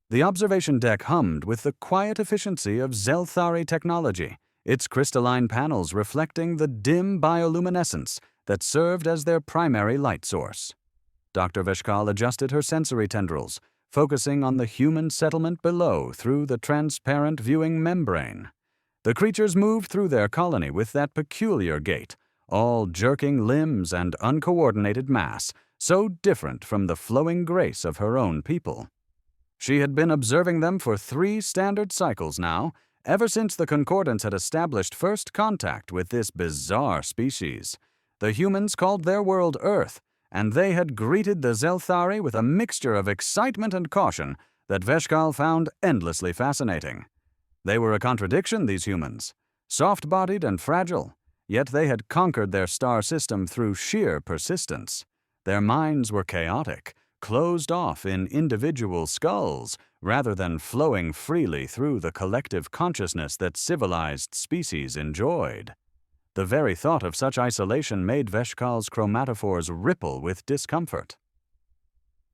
The observation deck hummed with the quiet efficiency of Zelthari technology, its crystalline panels reflecting the dim bioluminescence that served as their primary light source. Dr. Veshkal adjusted her sensory tendrils, focusing on the human settlement below through the transparent viewing membrane. The creatures moved through their colony with that peculiar gait, all jerking limbs and uncoordinated mass, so different from the flowing grace of her own people. She had been observing them for 3 standard cycles now, ever since the Concordance had established first contact with this bizarre species. The humans called their world Earth, and they had greeted the Zelthari with a mixture of excitement and caution that Veshkal found endlessly fascinating. They were a contradiction, these humans, soft-bodied and fragile, yet they had conquered their star system through sheer persistence. Their minds were chaotic, closed off in individual skulls, rather than flowing freely through the collective consciousness that civilized species enjoyed. The very thought of such isolation made Veshkal's chromatophores ripple with discomfort.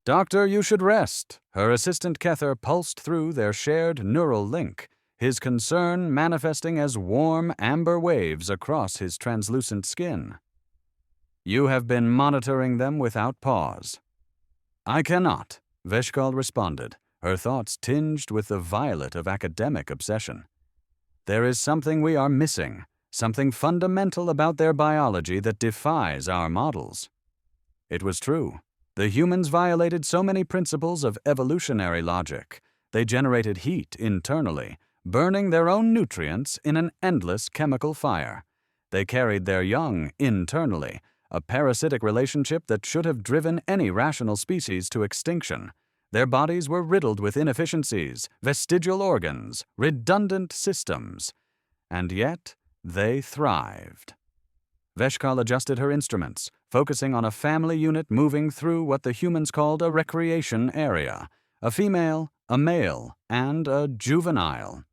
"Doctor, you should rest." Her assistant Kether pulsed through their shared neural link, his concern manifesting as warm amber waves across his translucent skin. "You have been monitoring them without pause." "I cannot," Veshkal responded, her thoughts tinged with the violet of academic obsession. "There is something we are missing, something fundamental about their biology that defies our models." It was true. The humans violated so many principles of evolutionary logic. They generated heat internally, burning their own nutrients in an endless chemical fire. They carried their young internally, a parasitic relationship that should have driven any rational species to extinction. Their bodies were riddled with inefficiencies, vestigial organs, redundant systems. And yet, they thrived. Veshkal adjusted her instruments, focusing on a family unit moving through what the humans called a recreation area, a female, a male, and a juvenile.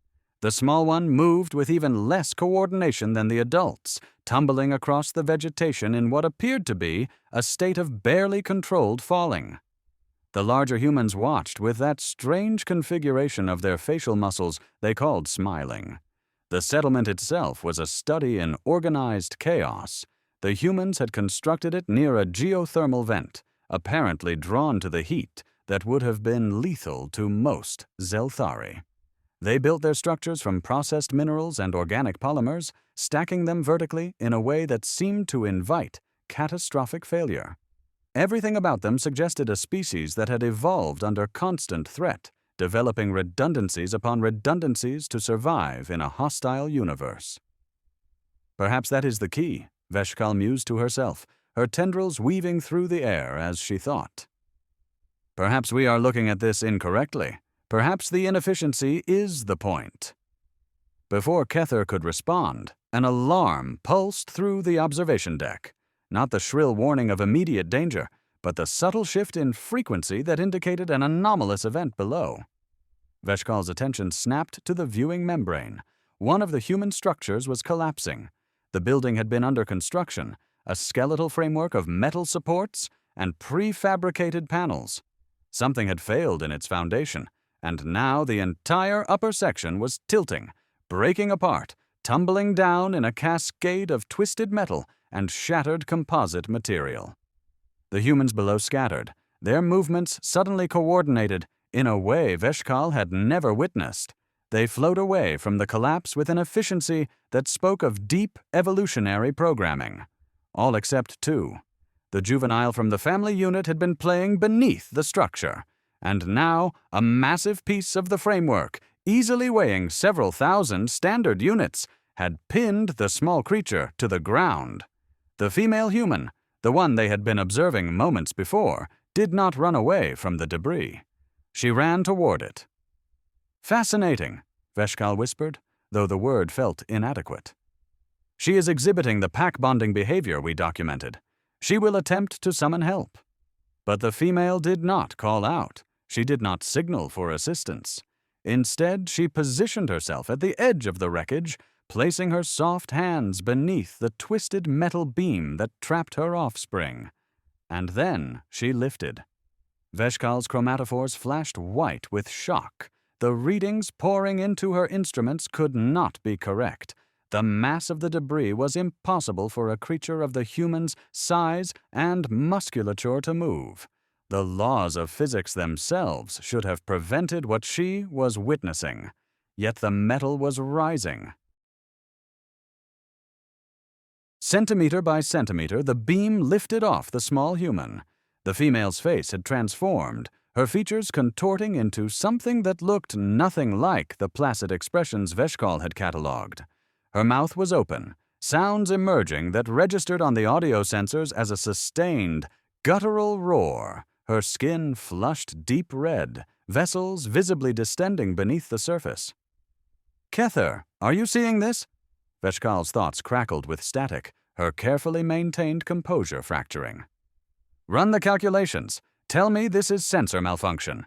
The small one moved with even less coordination than the adults, tumbling across the vegetation in what appeared to be a state of barely controlled falling. The larger humans watched with that strange configuration of their facial muscles they called smiling. The settlement itself was a study in organized chaos. The humans had constructed it near a geothermal vent, apparently drawn to the heat that would have been lethal to most Zelthari. They built their structures from processed minerals and organic polymers, stacking them vertically in a way that seemed to invite catastrophic failure. Everything about them suggested a species that had evolved under constant threat, developing redundancies upon redundancies to survive in a hostile universe. "Perhaps that is the key," Veshkal mused to herself, her tendrils weaving through the air as she thought. "Perhaps we are looking at this incorrectly. Perhaps the inefficiency is the point." Before Kether could respond, an alarm pulsed through the observation deck, not the shrill warning of immediate danger, but the subtle shift in frequency that indicated an anomalous event below. Veshkal's attention snapped to the viewing membrane. One of the human structures was collapsing. The building had been under construction, a skeletal framework of metal supports and prefabricated panels. Something had failed in its foundation, and now the entire upper section was tilting, breaking apart, tumbling down in a cascade of twisted metal and shattered composite material. The humans below scattered, their movements suddenly coordinated in a way Veshkal had never witnessed. They flowed away from the collapse with an efficiency that spoke of deep evolutionary programming. All except 2. The juvenile from the family unit had been playing beneath the structure, and now a massive piece of the framework, easily weighing several thousand standard units, had pinned the small creature to the ground. The female human, the one they had been observing moments before, did not run away from the debris. She ran toward it. "Fascinating," Veshkal whispered, though the word felt inadequate. "She is exhibiting the pack-bonding behavior we documented. She will attempt to summon help." But the female did not call out. She did not signal for assistance. Instead, she positioned herself at the edge of the wreckage, placing her soft hands beneath the twisted metal beam that trapped her offspring. And then she lifted. Veshkal's chromatophores flashed white with shock. The readings pouring into her instruments could not be correct. The mass of the debris was impossible for a creature of the human's size and musculature to move. The laws of physics themselves should have prevented what she was witnessing. Yet the metal was rising. Centimeter by centimeter, the beam lifted off the small human. The female's face had transformed, her features contorting into something that looked nothing like the placid expressions Veshkal had catalogued. Her mouth was open, sounds emerging that registered on the audio sensors as a sustained, guttural roar. Her skin flushed deep red, vessels visibly distending beneath the surface. "Kether, are you seeing this?" Veshkal's thoughts crackled with static, her carefully maintained composure fracturing. "Run the calculations. Tell me this is sensor malfunction."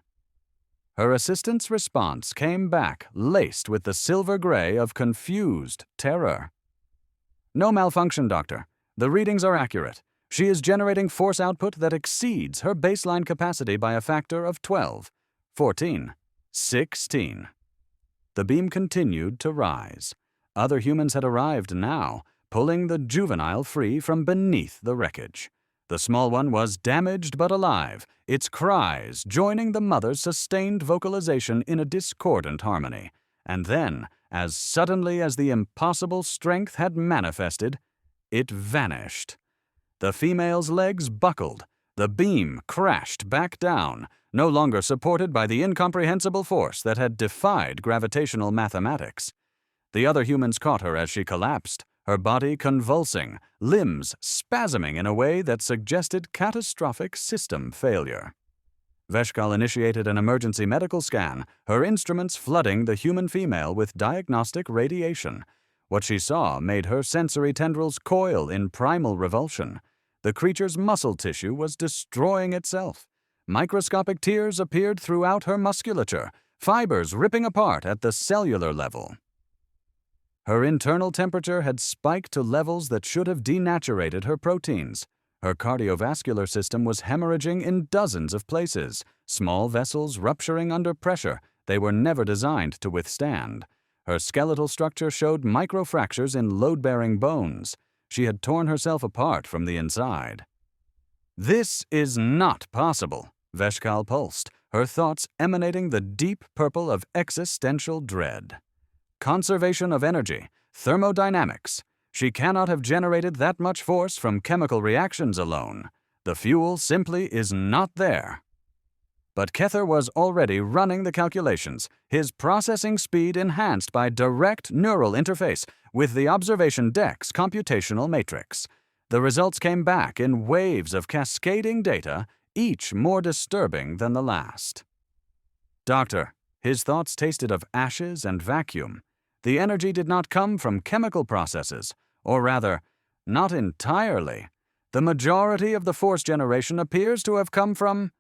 Her assistant's response came back laced with the silver gray of confused terror. "No malfunction, Doctor. The readings are accurate. She is generating force output that exceeds her baseline capacity by a factor of 12, 14, 16. The beam continued to rise. Other humans had arrived now, pulling the juvenile free from beneath the wreckage. The small one was damaged but alive, its cries joining the mother's sustained vocalization in a discordant harmony. And then, as suddenly as the impossible strength had manifested, it vanished. The female's legs buckled. The beam crashed back down, no longer supported by the incomprehensible force that had defied gravitational mathematics. The other humans caught her as she collapsed, her body convulsing, limbs spasming in a way that suggested catastrophic system failure. Veshkal initiated an emergency medical scan, her instruments flooding the human female with diagnostic radiation. What she saw made her sensory tendrils coil in primal revulsion. The creature's muscle tissue was destroying itself. Microscopic tears appeared throughout her musculature, fibers ripping apart at the cellular level. Her internal temperature had spiked to levels that should have denaturated her proteins. Her cardiovascular system was hemorrhaging in dozens of places, small vessels rupturing under pressure they were never designed to withstand. Her skeletal structure showed microfractures in load-bearing bones. She had torn herself apart from the inside. "This is not possible," Veshkal pulsed, her thoughts emanating the deep purple of existential dread. Conservation of energy, thermodynamics. She cannot have generated that much force from chemical reactions alone. The fuel simply is not there. But Kether was already running the calculations, his processing speed enhanced by direct neural interface with the observation deck's computational matrix. The results came back in waves of cascading data, each more disturbing than the last. "Doctor," his thoughts tasted of ashes and vacuum. The energy did not come from chemical processes, or rather, not entirely. The majority of the force generation appears to have come from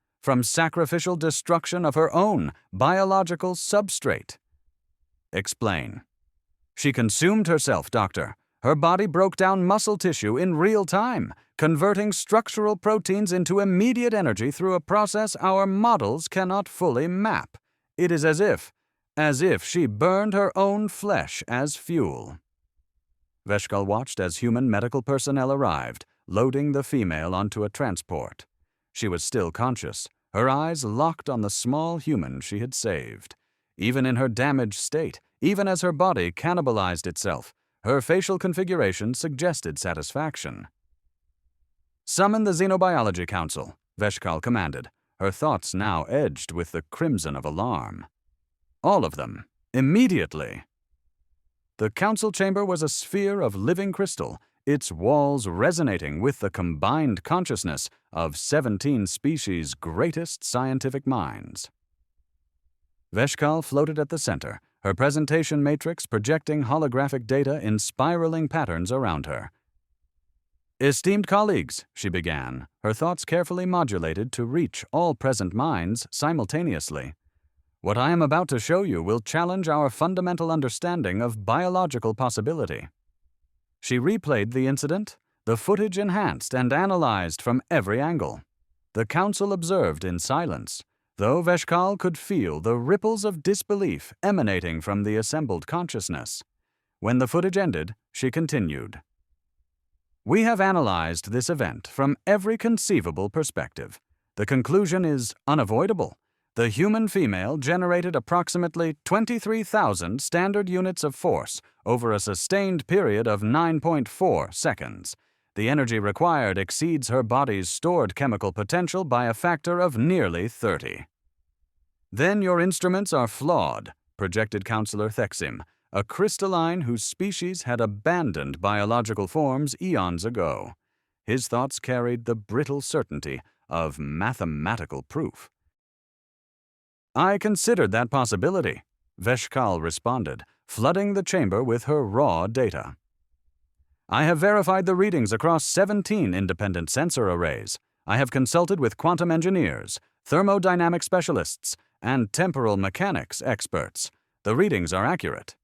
sacrificial destruction of her own biological substrate. "Explain." "She consumed herself, Doctor. Her body broke down muscle tissue in real time, converting structural proteins into immediate energy through a process our models cannot fully map. It is as if she burned her own flesh as fuel." Veshkal watched as human medical personnel arrived, loading the female onto a transport. She was still conscious, her eyes locked on the small human she had saved. Even in her damaged state, even as her body cannibalized itself, her facial configuration suggested satisfaction. "Summon the Xenobiology Council," Veshkal commanded, her thoughts now edged with the crimson of alarm. "All of them, immediately." The council chamber was a sphere of living crystal, its walls resonating with the combined consciousness of 17 species' greatest scientific minds. Veshkal floated at the center, her presentation matrix projecting holographic data in spiraling patterns around her. "Esteemed colleagues," she began, her thoughts carefully modulated to reach all present minds simultaneously. "What I am about to show you will challenge our fundamental understanding of biological possibility." She replayed the incident, the footage enhanced and analyzed from every angle. The council observed in silence, though Veshkal could feel the ripples of disbelief emanating from the assembled consciousness. When the footage ended, she continued. We have analyzed this event from every conceivable perspective. The conclusion is unavoidable. The human female generated approximately 23,000 standard units of force over a sustained period of 9.4 seconds. The energy required exceeds her body's stored chemical potential by a factor of nearly 30. Then your instruments are flawed, projected Counselor Thexim, a crystalline whose species had abandoned biological forms eons ago. His thoughts carried the brittle certainty of mathematical proof. I considered that possibility, Veshkal responded, flooding the chamber with her raw data. I have verified the readings across 17 independent sensor arrays. I have consulted with quantum engineers, thermodynamic specialists, and temporal mechanics experts. The readings are accurate.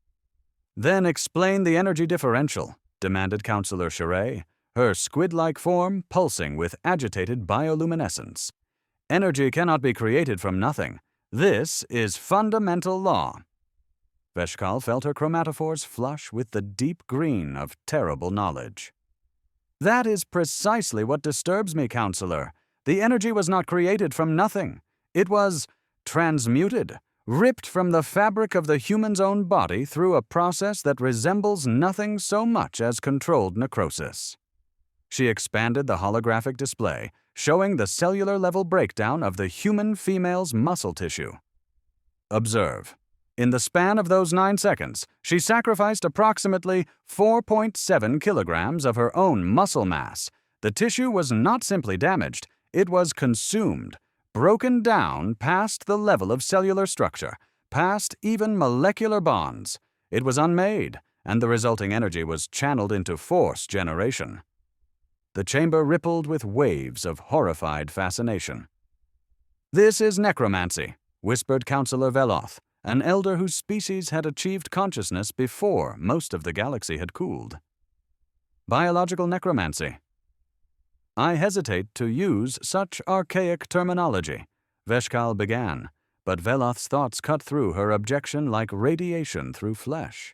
Then explain the energy differential, demanded Counselor Cheray, her squid-like form pulsing with agitated bioluminescence. Energy cannot be created from nothing. This is fundamental law. Veshkal felt her chromatophores flush with the deep green of terrible knowledge. That is precisely what disturbs me, Counselor. The energy was not created from nothing. It was transmuted, ripped from the fabric of the human's own body through a process that resembles nothing so much as controlled necrosis. She expanded the holographic display, showing the cellular-level breakdown of the human female's muscle tissue. Observe. In the span of those 9 seconds, she sacrificed approximately 4.7 kilograms of her own muscle mass. The tissue was not simply damaged, it was consumed, broken down past the level of cellular structure, past even molecular bonds. It was unmade, and the resulting energy was channeled into force generation. The chamber rippled with waves of horrified fascination. This is necromancy, whispered Counselor Veloth, an elder whose species had achieved consciousness before most of the galaxy had cooled. Biological necromancy. I hesitate to use such archaic terminology, Veshkal began, but Veloth's thoughts cut through her objection like radiation through flesh.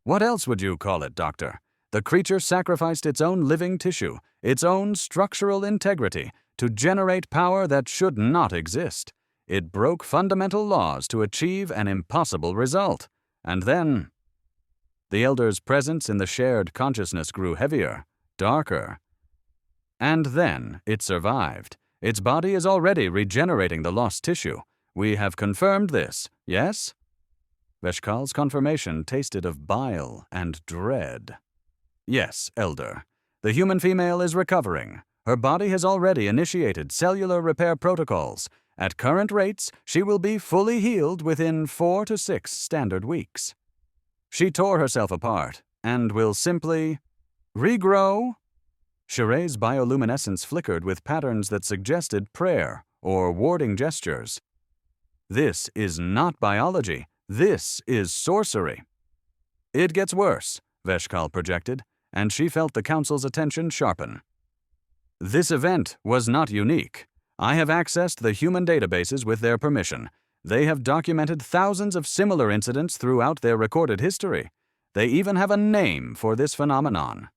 What else would you call it, Doctor? The creature sacrificed its own living tissue, its own structural integrity, to generate power that should not exist. It broke fundamental laws to achieve an impossible result. And then... The elder's presence in the shared consciousness grew heavier, darker. And then it survived. Its body is already regenerating the lost tissue. We have confirmed this, yes? Veshkal's confirmation tasted of bile and dread. Yes, Elder. The human female is recovering. Her body has already initiated cellular repair protocols. At current rates, she will be fully healed within 4 to 6 standard weeks. She tore herself apart and will simply regrow. Cheray's bioluminescence flickered with patterns that suggested prayer or warding gestures. This is not biology. This is sorcery. It gets worse, Veshkal projected, and she felt the council's attention sharpen. This event was not unique. I have accessed the human databases with their permission. They have documented thousands of similar incidents throughout their recorded history. They even have a name for this phenomenon.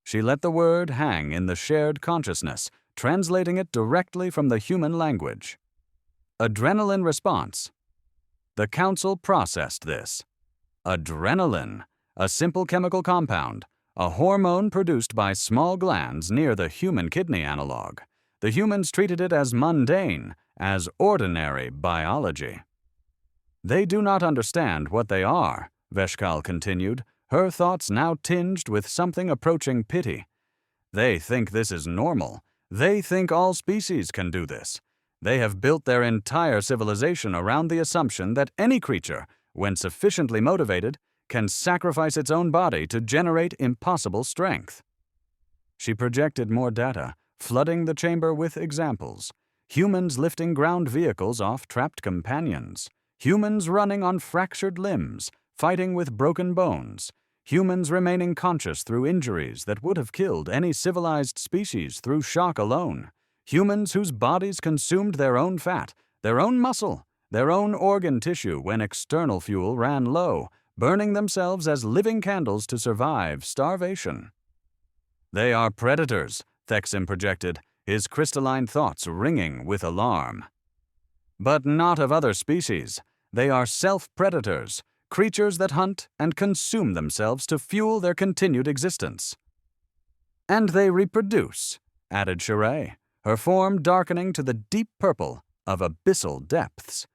She let the word hang in the shared consciousness, translating it directly from the human language. Adrenaline response. The council processed this. Adrenaline, a simple chemical compound, a hormone produced by small glands near the human kidney analog. The humans treated it as mundane, as ordinary biology. They do not understand what they are, Veshkal continued, her thoughts now tinged with something approaching pity. They think this is normal. They think all species can do this. They have built their entire civilization around the assumption that any creature, when sufficiently motivated, can sacrifice its own body to generate impossible strength. She projected more data, flooding the chamber with examples. Humans lifting ground vehicles off trapped companions. Humans running on fractured limbs, fighting with broken bones. Humans remaining conscious through injuries that would have killed any civilized species through shock alone. humans whose bodies consumed their own fat, their own muscle, their own organ tissue when external fuel ran low, burning themselves as living candles to survive starvation. They are predators, Thexim projected, his crystalline thoughts ringing with alarm. But not of other species. They are self-predators, creatures that hunt and consume themselves to fuel their continued existence. And they reproduce, added Cheray, her form darkening to the deep purple of abyssal depths.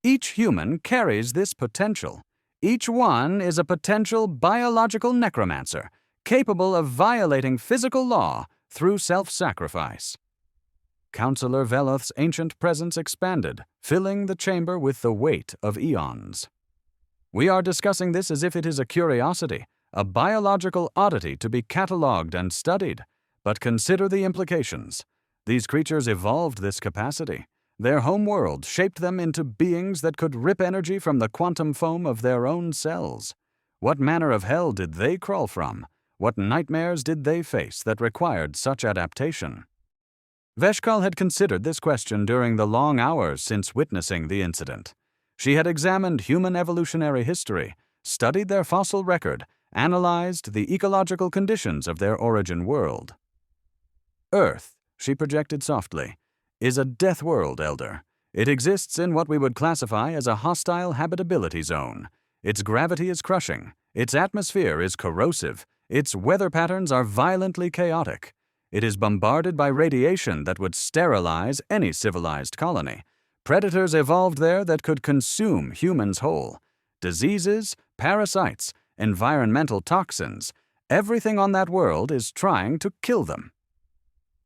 Each human carries this potential. Each one is a potential biological necromancer, capable of violating physical law through self-sacrifice. Counselor Veloth's ancient presence expanded, filling the chamber with the weight of eons. We are discussing this as if it is a curiosity, a biological oddity to be catalogued and studied. But consider the implications. These creatures evolved this capacity. Their home world shaped them into beings that could rip energy from the quantum foam of their own cells. What manner of hell did they crawl from? What nightmares did they face that required such adaptation? Veshkal had considered this question during the long hours since witnessing the incident. She had examined human evolutionary history, studied their fossil record, analyzed the ecological conditions of their origin world. Earth, she projected softly, is a death world, Elder. It exists in what we would classify as a hostile habitability zone. Its gravity is crushing, its atmosphere is corrosive, its weather patterns are violently chaotic. It is bombarded by radiation that would sterilize any civilized colony. Predators evolved there that could consume humans whole. Diseases, parasites, environmental toxins, everything on that world is trying to kill them.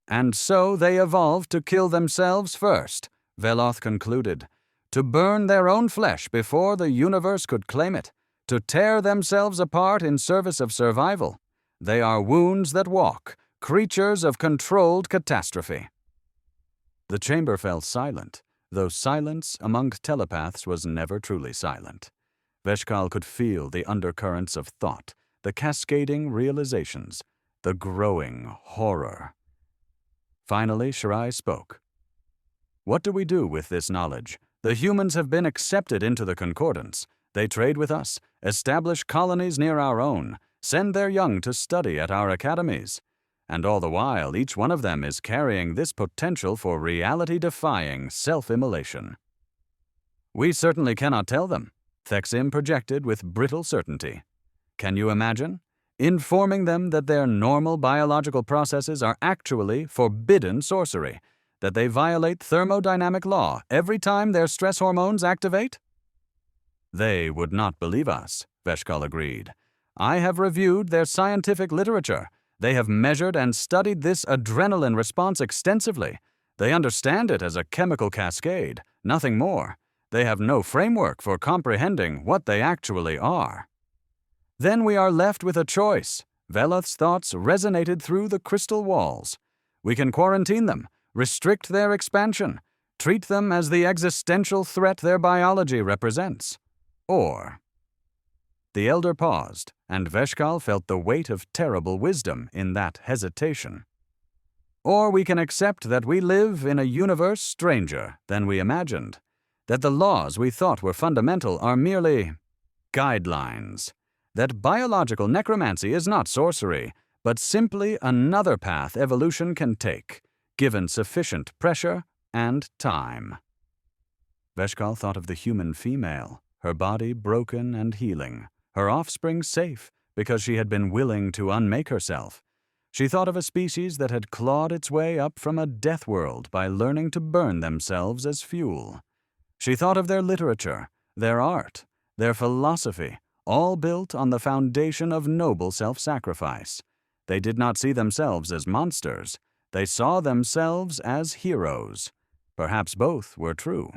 And so they evolved to kill themselves first, Veloth concluded, to burn their own flesh before the universe could claim it, to tear themselves apart in service of survival. They are wounds that walk, creatures of controlled catastrophe. The chamber fell silent, though silence among telepaths was never truly silent. Veshkal could feel the undercurrents of thought, the cascading realizations, the growing horror. Finally, Shirai spoke. What do we do with this knowledge? The humans have been accepted into the Concordance. They trade with us, establish colonies near our own, send their young to study at our academies. And all the while, each one of them is carrying this potential for reality-defying self-immolation. We certainly cannot tell them, Thexim projected with brittle certainty. Can you imagine? Informing them that their normal biological processes are actually forbidden sorcery, that they violate thermodynamic law every time their stress hormones activate? They would not believe us, Veshkal agreed. I have reviewed their scientific literature. They have measured and studied this adrenaline response extensively. They understand it as a chemical cascade, nothing more. They have no framework for comprehending what they actually are. Then we are left with a choice. Veloth's thoughts resonated through the crystal walls. We can quarantine them, restrict their expansion, treat them as the existential threat their biology represents. Or... The elder paused, and Veshkal felt the weight of terrible wisdom in that hesitation. Or we can accept that we live in a universe stranger than we imagined, that the laws we thought were fundamental are merely guidelines, that biological necromancy is not sorcery, but simply another path evolution can take, given sufficient pressure and time. Veshkal thought of the human female, her body broken and healing, her offspring safe because she had been willing to unmake herself. She thought of a species that had clawed its way up from a death world by learning to burn themselves as fuel. She thought of their literature, their art, their philosophy, all built on the foundation of noble self-sacrifice. They did not see themselves as monsters. They saw themselves as heroes. Perhaps both were true.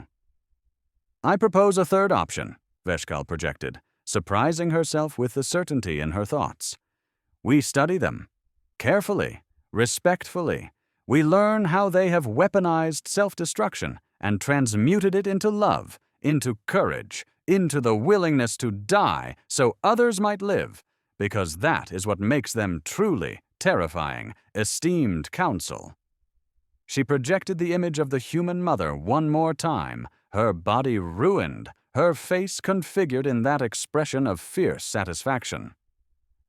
I propose a third option, Veshkal projected, surprising herself with the certainty in her thoughts. We study them. Carefully, respectfully, we learn how they have weaponized self-destruction and transmuted it into love, into courage, into the willingness to die so others might live, because that is what makes them truly terrifying, esteemed counsel. She projected the image of the human mother one more time, her body ruined, her face configured in that expression of fierce satisfaction.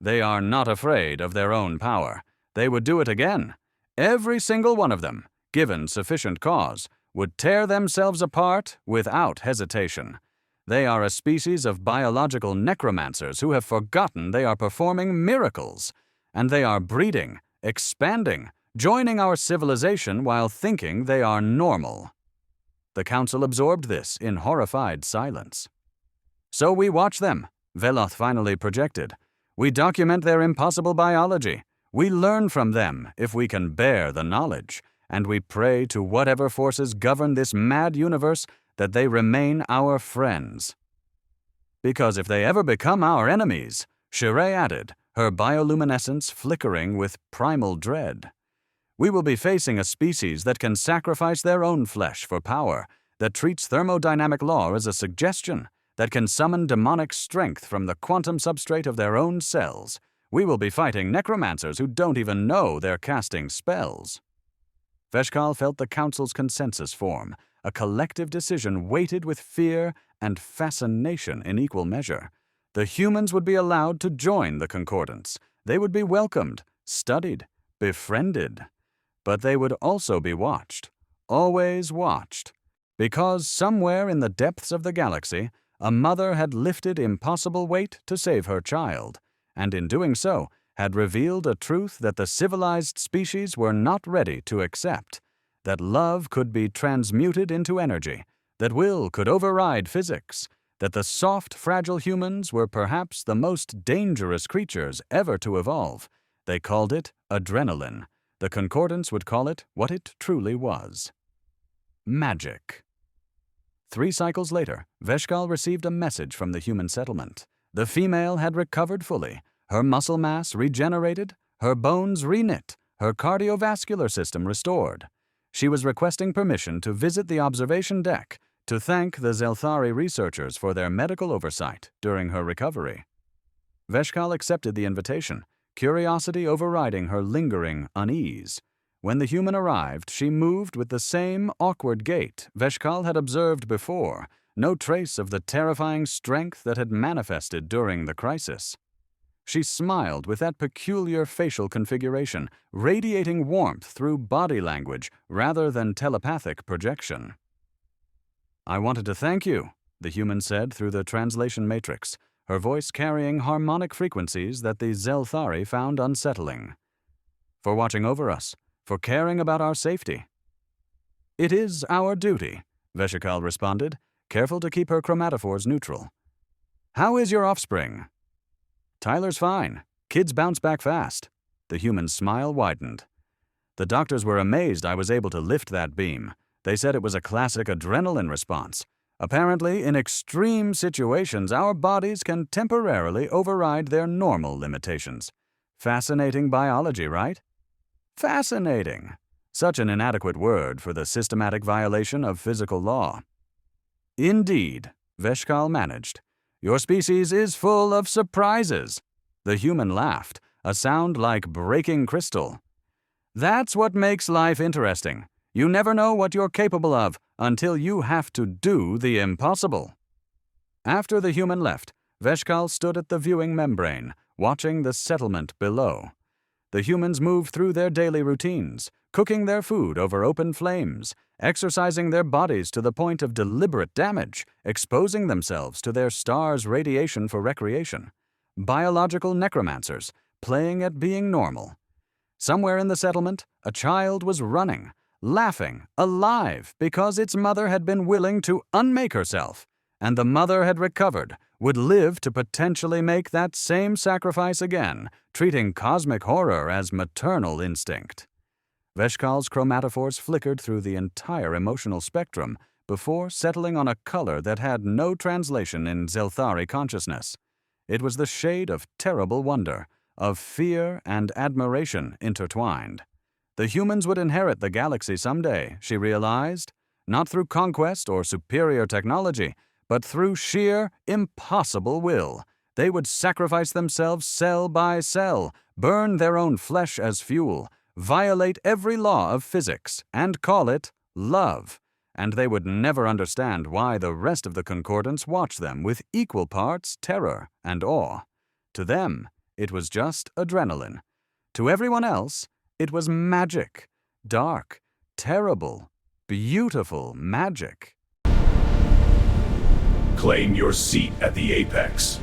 They are not afraid of their own power. They would do it again. Every single one of them, given sufficient cause, would tear themselves apart without hesitation. They are a species of biological necromancers who have forgotten they are performing miracles, and they are breeding, expanding, joining our civilization while thinking they are normal. The council absorbed this in horrified silence. So we watch them, Veloth finally projected. We document their impossible biology. We learn from them if we can bear the knowledge, and we pray to whatever forces govern this mad universe that they remain our friends. Because if they ever become our enemies, Shirei added, her bioluminescence flickering with primal dread, we will be facing a species that can sacrifice their own flesh for power, that treats thermodynamic law as a suggestion, that can summon demonic strength from the quantum substrate of their own cells. We will be fighting necromancers who don't even know they're casting spells. Veshkal felt the council's consensus form, a collective decision weighted with fear and fascination in equal measure. The humans would be allowed to join the concordance. They would be welcomed, studied, befriended. But they would also be watched, always watched, because somewhere in the depths of the galaxy, a mother had lifted impossible weight to save her child, and in doing so, had revealed a truth that the civilized species were not ready to accept, that love could be transmuted into energy, that will could override physics, that the soft, fragile humans were perhaps the most dangerous creatures ever to evolve. They called it adrenaline. The concordance would call it what it truly was. Magic. 3 cycles later, Veshkal received a message from the human settlement. The female had recovered fully, her muscle mass regenerated, her bones reknit, her cardiovascular system restored. She was requesting permission to visit the observation deck to thank the Zelthari researchers for their medical oversight during her recovery. Veshkal accepted the invitation, curiosity overriding her lingering unease. When the human arrived, she moved with the same awkward gait Veshkal had observed before, no trace of the terrifying strength that had manifested during the crisis. She smiled with that peculiar facial configuration, radiating warmth through body language rather than telepathic projection. "I wanted to thank you," the human said through the translation matrix, her voice carrying harmonic frequencies that the Zelthari found unsettling. "For watching over us, for caring about our safety." "It is our duty," Veshkal responded, careful to keep her chromatophores neutral. "How is your offspring?" "Tyler's fine. Kids bounce back fast." The human's smile widened. "The doctors were amazed I was able to lift that beam. They said it was a classic adrenaline response. Apparently, in extreme situations, our bodies can temporarily override their normal limitations. Fascinating biology, right?" "Fascinating." Such an inadequate word for the systematic violation of physical law. "Indeed," Veshkal managed. "Your species is full of surprises." The human laughed, a sound like breaking crystal. "That's what makes life interesting. You never know what you're capable of until you have to do the impossible." After the human left, Veshkal stood at the viewing membrane, watching the settlement below. The humans moved through their daily routines, cooking their food over open flames, exercising their bodies to the point of deliberate damage, exposing themselves to their star's radiation for recreation. Biological necromancers, playing at being normal. Somewhere in the settlement, a child was running, laughing, alive, because its mother had been willing to unmake herself, and the mother had recovered, would live to potentially make that same sacrifice again, treating cosmic horror as maternal instinct. Veshkal's chromatophores flickered through the entire emotional spectrum before settling on a color that had no translation in Zelthari consciousness. It was the shade of terrible wonder, of fear and admiration intertwined. The humans would inherit the galaxy someday, she realized, not through conquest or superior technology, but through sheer, impossible will. They would sacrifice themselves cell by cell, burn their own flesh as fuel, violate every law of physics, and call it love. And they would never understand why the rest of the concordance watched them with equal parts terror and awe. To them, it was just adrenaline. To everyone else, it was magic. Dark, terrible, beautiful magic. Claim your seat at the apex.